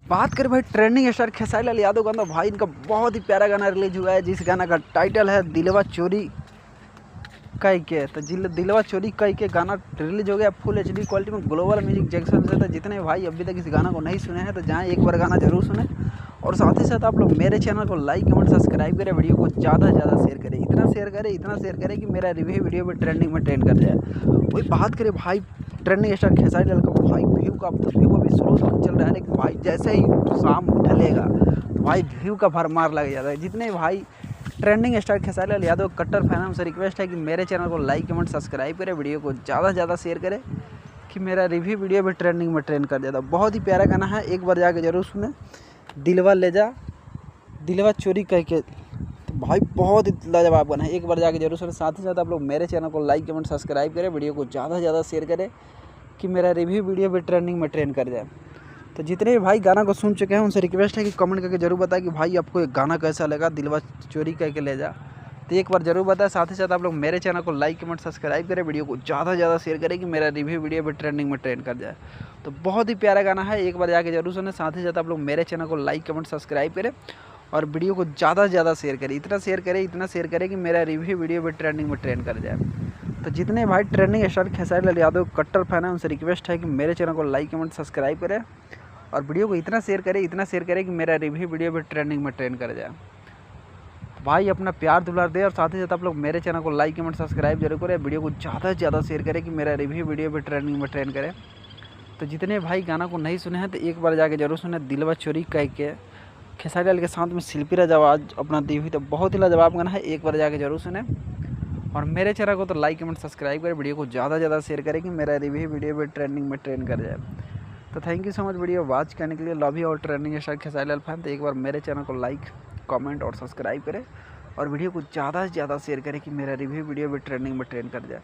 बात करें भाई ट्रेंडिंग स्टार खेसारी लाल यादव का, तो भाई इनका बहुत ही प्यारा गाना रिलीज हुआ है, जिस गाना का टाइटल है दिलवा चोरी कई के। तो दिलवा चोरी कई के गाना रिलीज हो गया फुल एचडी क्वालिटी में ग्लोबल म्यूजिक जंक्शन से। तो जितने भाई अभी तक इस गाना को नहीं सुने हैं तो जाएँ एक बार गाना जरूर सुने, और साथ ही साथ आप लोग मेरे चैनल को लाइक कमेंट सब्सक्राइब करें, वीडियो को ज़्यादा से ज़्यादा शेयर करें, इतना शेयर करें कि मेरा रिव्यू वीडियो भी ट्रेंडिंग में ट्रेंड कर जाए। वही बात करें भाई ट्रेंडिंग स्टार खेसारी लाल का, भाई व्यू अभी स्लो चल रहा है, लेकिन भाई जैसे ही शाम ढलेगा तो भाई व्यू का भरमार लग जाता है। जितने भाई ट्रेंडिंग स्टार खेसारी लाल यादव कट्टर फैन है, उनसे रिक्वेस्ट है कि मेरे चैनल को लाइक कमेंट सब्सक्राइब करें, वीडियो को ज़्यादा से ज़्यादा शेयर करें कि मेरा रिव्यू वीडियो भी ट्रेंडिंग में ट्रेंड कर जाता है। बहुत ही प्यारा गाना है, एक बार जाके जरूर सुने, दिलवा ले जा दिलवा चोरी कह के। तो भाई बहुत ही लाजवाब गाना है, एक बार जाके जरूर सुने। साथ ही साथ आप लोग मेरे चैनल को लाइक कमेंट सब्सक्राइब करें, वीडियो को ज़्यादा से ज़्यादा शेयर करें कि मेरा रिव्यू वीडियो भी ट्रेंडिंग में ट्रेंड कर जाए। तो जितने भी भाई गाना को सुन चुके हैं उनसे रिक्वेस्ट है कि कमेंट करके जरूर बताएं कि भाई आपको ये गाना कैसा लगा, दिलवा चोरी कह के ले जा। तो एक बार जरूर बताएं। साथ ही साथ आप लोग मेरे चैनल को लाइक कमेंट सब्सक्राइब करें, वीडियो को ज़्यादा से ज़्यादा शेयर करें कि मेरा रिव्यू वीडियो भी ट्रेंडिंग में ट्रेंड कर जाए। तो बहुत ही प्यारा गाना है, एक बार जाके जरूर सुने। साथ ही साथ आप लोग मेरे चैनल को लाइक कमेंट सब्सक्राइब करें और वीडियो को ज़्यादा से ज़्यादा शेयर करें, इतना शेयर करें कि मेरा रिव्यू वीडियो भी ट्रेंडिंग में ट्रेंड कर जाए। तो जितने भाई ट्रेंडिंग स्टार खेसारी लाल यादव कट्टर फैन है, उनसे रिक्वेस्ट है कि मेरे चैनल को लाइक कमेंट सब्सक्राइब करें और वीडियो को इतना शेयर करें कि मेरा रिव्यू वीडियो भी ट्रेंडिंग में ट्रेंड कर जाए। तो भाई अपना प्यार दुलार दे, और साथ ही साथ आप लोग मेरे चैनल को लाइक कमेंट सब्सक्राइब जरूर करें, वीडियो को ज़्यादा से ज़्यादा शेयर करें कि मेरा रिव्यू वीडियो भी ट्रेंडिंग में ट्रेंड करे। तो जितने भाई गाना को नहीं सुने हैं तो एक बार जाके जरूर सुने, दिलवा चोरी कह के खेसारी लाल के साथ में शिल्पी राज आवाज़ अपना दी हुई। तो बहुत ही लाजवाब गाना है, एक बार जाके जरूर सुने और मेरे चैनल को तो लाइक कमेंट सब्सक्राइब करें, वीडियो को ज़्यादा से ज़्यादा शेयर करें कि मेरा रिव्यू वीडियो भी ट्रेंडिंग में ट्रेंड कर जाए। तो thank you so much video watch करने के लिए। लव यू और trending star Khesari Lal fan. तो एक बार मेरे चैनल को लाइक कमेंट और सब्सक्राइब करें और वीडियो को ज़्यादा से ज़्यादा शेयर करें कि मेरा रिव्यू वीडियो भी ट्रेंडिंग में ट्रेंड कर जाए।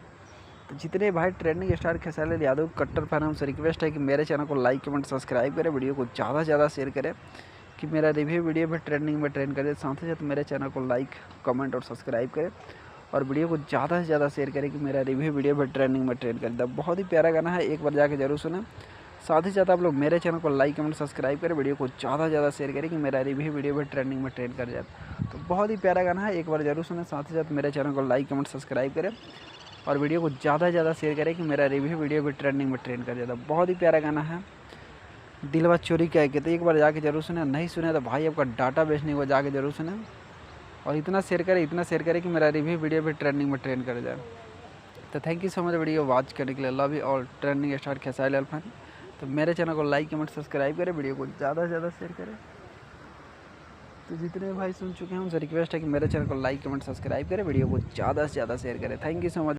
तो जितने भाई ट्रेंडिंग स्टार खेसारी लाल यादव कट्टर फैन है, उनसे रिक्वेस्ट है कि मेरे चैनल को लाइक कमेंट सब्सक्राइब करें, वीडियो को ज़्यादा से ज़्यादा शेयर करें कि मेरा रिव्यू वीडियो भी ट्रेंडिंग में ट्रेंड कर जाए। साथ ही साथ मेरे चैनल को लाइक कमेंट और सब्सक्राइब करें और वीडियो को ज़्यादा से ज़्यादा शेयर करें कि मेरा रिव्यू वीडियो भी ट्रेंडिंग में ट्रेंड कर जाए। बहुत ही प्यारा गाना है, एक बार जाके जरूर सुने। साथ ही साथ आप लोग मेरे चैनल को लाइक कमेंट सब्सक्राइब करें, वीडियो को ज़्यादा से ज़्यादा शेयर करें कि मेरा रिव्यू वीडियो भी ट्रेंडिंग में ट्रेंड कर जाए। तो बहुत ही प्यारा गाना है, एक बार जरूर सुने। साथ ही साथ मेरे चैनल को लाइक कमेंट सब्सक्राइब करें और वीडियो को ज़्यादा से ज़्यादा शेयर करें कि मेरा रिव्यू वीडियो भी ट्रेंडिंग में ट्रेंड कर जाता है। बहुत ही प्यारा गाना है, दिलवा चोरी कह के। तो एक बार जाके जरूर सुने, नहीं सुने तो भाई आपका डाटा बेच नहीं हुआ, जाके जरूर सुने और इतना शेयर करें कि मेरा रिव्यू वीडियो भी ट्रेंडिंग में ट्रेंड कर जाए। तो thank you so much video watch करने के लिए। Love you all trending star Khesari Lal fan. तो मेरे चैनल को लाइक कमेंट सब्सक्राइब करें, वीडियो को ज़्यादा से ज़्यादा शेयर करें। तो जितने भाई सुन चुके हैं उनसे रिक्वेस्ट है कि मेरे चैनल को लाइक कमेंट सब्सक्राइब करें, वीडियो को ज़्यादा से ज़्यादा शेयर करें। Thank you so much.